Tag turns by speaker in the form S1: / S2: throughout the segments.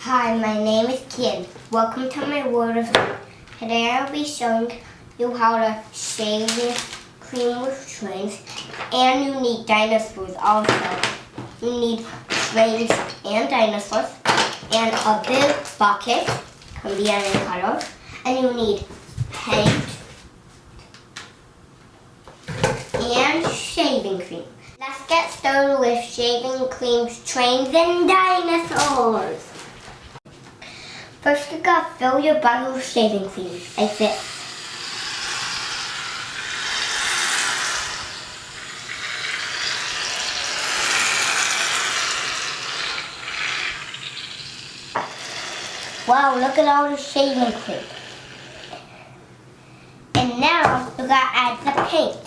S1: Hi, my name is Kian. Welcome to my world of art. Today I'll be showing you how to shave your cream with trains. And you need dinosaurs also. You need trains and dinosaurs. And a big bucket, can be any color. And you need paint and shaving cream. Let's get started with shaving creams, trains, and dinosaurs. First, you gotta fill your bottle with shaving cream, like this. Wow, look at all the shaving cream. And now, you gotta add the paint.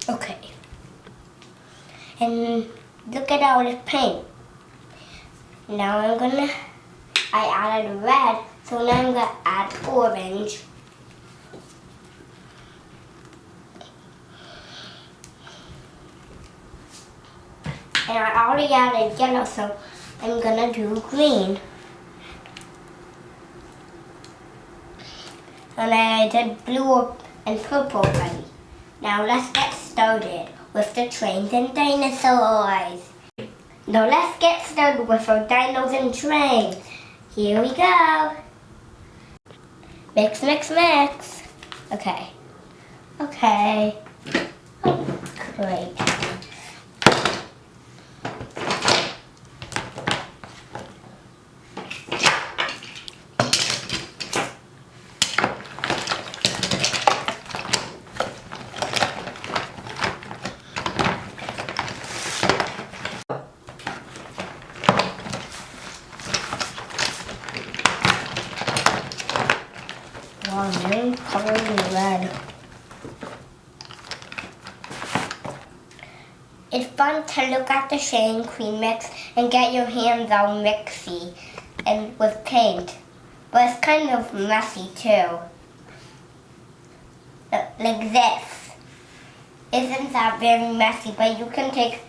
S1: Okay. And look at all this paint. Now I added red, so now I'm gonna add orange. And I already added yellow, so I'm gonna do green. And I did blue and purple already. Now let's get started with the trains and dinosaurs. Now let's get started with our dinos and trains. Here we go. Mix, mix, mix. Okay. Okay. Oh, great. Wow, I'm covered in red. It's fun to look at the shaving cream mix and get your hands all mixy and with paint. But it's kind of messy too. Like this. Isn't that very messy, but you can take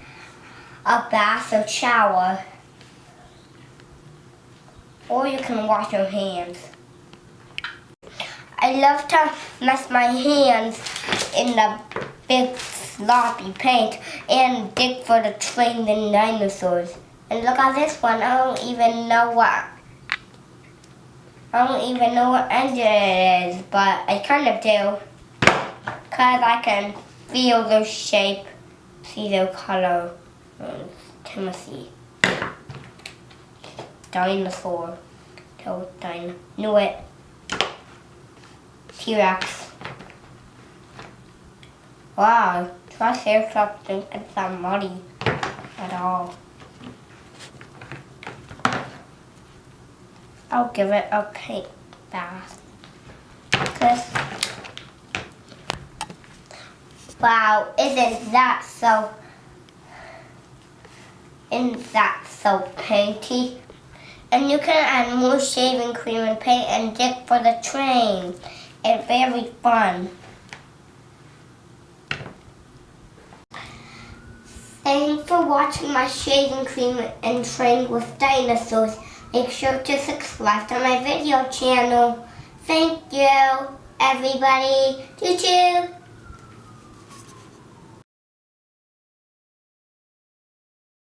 S1: a bath or shower. Or you can wash your hands. I love to mess my hands in the big sloppy paint and dig for the trains and dinosaurs. And look at this one. I don't even know what engine it is, but I kind of do. Because I can feel their shape, see their color. Timothy. Dinosaur. Knew it. T-Rex. Wow, Triceratops isn't that muddy at all. I'll give it a paint bath. Wow, isn't that so painty? And you can add more shaving cream and paint and dig for the train. It's very fun. Thanks for watching my shaving cream and train with dinosaurs. Make sure to subscribe to my video channel. Thank you, everybody. Choo-choo.